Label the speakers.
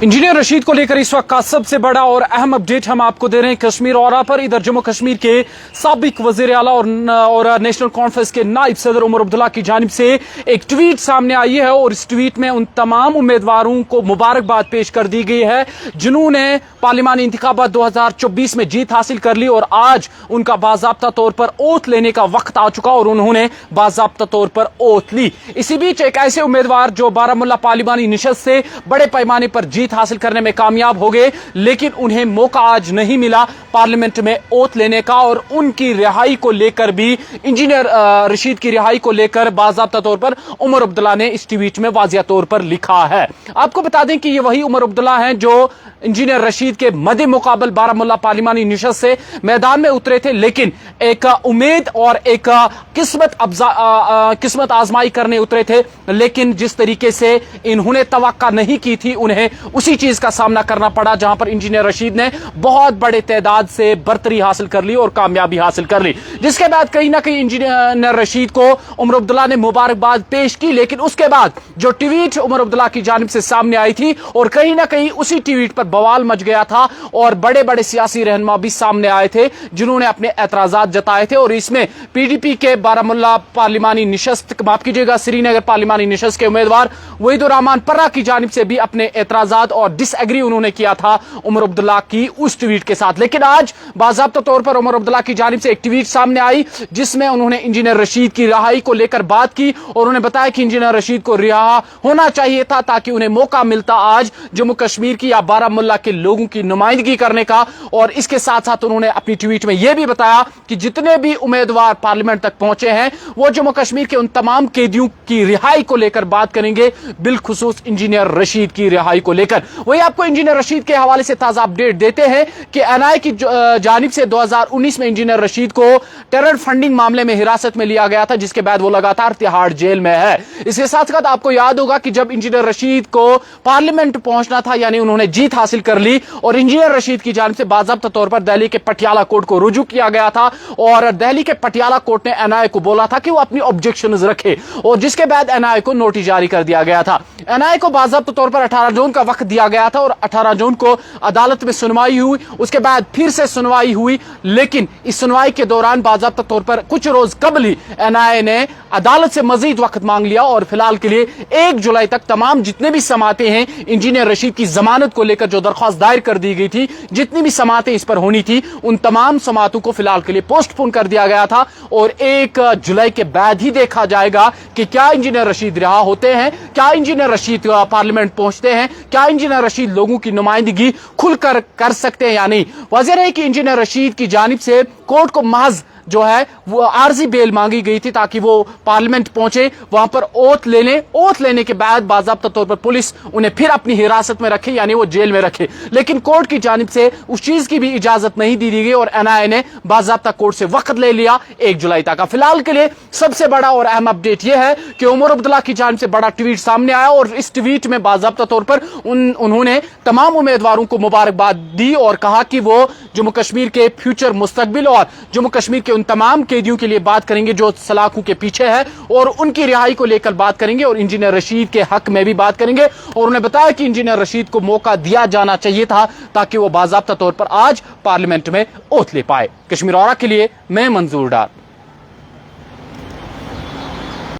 Speaker 1: Engineer Rashid को लेकर इस वक्त का सबसे बड़ा और अहम अपडेट हम आपको दे रहे हैं कश्मीर औरा पर। इधर जम्मू कश्मीर के साबिक वजीर आला और नेशनल कॉन्फ्रेंस के नायब सदर उमर अब्दुल्ला की जानिब से एक ट्वीट सामने आई है और इस ट्वीट में उन तमाम उम्मीदवारों को मुबारकबाद पेश कर दी गई है जिन्होंने पार्लिमानी इंतखाबात 2024 में जीत हासिल कर ली और आज उनका बाज़ाब्ता तौर पर ओथ लेने का वक्त आ चुका और उन्होंने बाज़ाब्ता तौर पर ओथ ली। इसी बीच एक ऐसे उम्मीदवार जो बारामुल्ला पार्लिमानी निशस्त से बड़े पैमाने पर जीत हासिल करने में कामयाब हो गए, लेकिन उन्हें मौका आज नहीं मिला पार्लियामेंट में ओथ लेने का और उनकी रिहाई को लेकर भी इंजीनियर रशीद की रिहाई को लेकर बाज़ाब्ता तौर पर उमर अब्दुल्ला ने इस ट्वीट में वाज़िया तौर पर लिखा है। आपको बता दें कि ये वही उमर अब्दुल्ला हैं जो इंजीनियर रशीद के मदे मुकाबल बारामुल्ला पार्लिमानी निशस्त से मैदान में उतरे थे, लेकिन एक उम्मीद और एक किस्मत आजमाई करने उतरे थे, लेकिन जिस तरीके से इन्होंने तवक्का नहीं की थी उन्हें उसी चीज का सामना करना पड़ा जहां पर इंजीनियर रशीद ने बहुत बड़े तादाद से बरतरी हासिल कर ली और कामयाबी हासिल कर ली, जिसके बाद कहीं ना कहीं इंजीनियर रशीद को उमर अब्दुल्ला ने मुबारकबाद पेश की। लेकिन उसके बाद जो ट्वीट उमर अब्दुल्ला की जानिब से सामने आई थी और कहीं ना कहीं उसी ट्वीट पर बवाल मच गया था और बड़े बड़े सियासी रहनुमा भी सामने आए थे जिन्होंने अपने एतराजात जताए थे और इसमें पीडीपी के बारामुल्ला पार्लिमानी निशस्त माफ कीजिएगा श्रीनगर पार्लिमानी निशस्त के उम्मीदवार वहीदुर रहमान पर्रा की जानिब से भी अपने एतराजात और डिसएग्री उन्होंने किया था उमर अब्दुल्ला की उस ट्वीट के साथ। लेकिन आज बाज़ाब्ता तौर पर उमर अब्दुल्ला की जानिब से एक ट्वीट सामने आई जिसमें उन्होंने इंजीनियर रशीद की रिहाई को लेकर बात की और उन्होंने बताया कि इंजीनियर रशीद को रिहा होना चाहिए था ताकि उन्हें मौका मिलता आज जम्मू कश्मीर की या बारामुल्ला के लोगों की नुमाइंदगी करने का। और इसके साथ साथ उन्होंने अपनी ट्वीट में यह भी बताया कि जितने भी उम्मीदवार पार्लियामेंट तक पहुंचे हैं वो जम्मू कश्मीर के उन तमाम कैदियों की रिहाई को लेकर बात करेंगे, बिलखुसूस इंजीनियर रशीद की रिहाई को लेकर। वही आपको इंजीनियर रशीद के हवाले से ताजा अपडेट देते हैं कि एनआईए की जानिब से 2019 में इंजीनियर रशीद को टेरर फंडिंग मामले में हिरासत में लिया गया था, जिसके बाद वो लगातार तिहाड़ जेल में है। इसके साथ साथ आपको याद होगा कि जब इंजीनियर रशीद को पार्लियामेंट पहुंचना था यानी उन्होंने जीत हासिल कर ली और इंजीनियर रशीद की जानिब से बाज़ाब्ता तौर पर दिल्ली के पटियाला कोर्ट को रुजू किया गया था और दिल्ली के पटियाला कोर्ट ने एनआईए को बोला था कि वो अपनी ऑब्जेक्शंस रखे और जिसके बाद एनआईए को नोटिस जारी कर दिया गया था। एनआईए को बाज़ाब्ता तौर पर 18 जून का वक्त दिया गया था और 18 जून को अदालत में सुनवाई हुई, उसके बाद फिर से सुनवाई हुई, लेकिन इस सुनवाई के दौरान बाज़ाब्ता तौर पर कुछ रोज कबल ही एनआईए ने अदालत से मजीद वक्त मांग लिया और फिलहाल के लिए 1 जुलाई तक तमाम जितने भी समातें हैं इंजीनियर रशीद की जमानत को लेकर जो दरख्वास्त दायर कर दी गई थी, जितनी भी समातें इस पर होनी थी उन तमाम समातों को फिलहाल के लिए पोस्टपोन कर दिया गया था और 1 जुलाई के बाद ही देखा जाएगा कि क्या इंजीनियर रशीद रिहा होते हैं, क्या इंजीनियर रशीद पार्लियामेंट पहुंचते हैं, क्या इंजीनियर रशीद लोगों की नुमाइंदगी खुलकर कर सकते हैं या नहीं। वाज़ेह है कि इंजीनियर रशीद की जानिब से कोर्ट को महज जो है वो आर्जी बेल मांगी गई थी ताकि वो पार्लियामेंट पहुंचे, वहां पर ओथ लेने के बाद बाज़ाब्ता तौर पर पुलिस उन्हें फिर अपनी हिरासत में रखे यानी वो जेल में रखे, लेकिन कोर्ट की जानिब से उस चीज की भी इजाजत नहीं दी गई और एनआईए ने बाज़ाब्ता कोर्ट से वक्त ले लिया 1 जुलाई तक का। फिलहाल के लिए सबसे बड़ा और अहम अपडेट यह है कि उमर अब्दुल्ला की जानिब से बड़ा ट्वीट सामने आया और इस ट्वीट में बाज़ाब्ता तौर पर उन्होंने तमाम उम्मीदवारों को मुबारकबाद दी और कहा कि वो जम्मू कश्मीर के फ्यूचर मुस्तकबिल और जम्मू कश्मीर के उन तमाम कैदियों के लिए बात करेंगे जो सलाखों के पीछे है और उनकी रिहाई को लेकर बात करेंगे और इंजीनियर रशीद के हक में भी बात करेंगे और उन्होंने बताया कि इंजीनियर रशीद को मौका दिया जाना चाहिए था ताकि वो बाज़ाब्ता तौर पर आज पार्लियामेंट में ओथ ले पाए। कश्मीर औरा के लिए मैं मंजूर डार।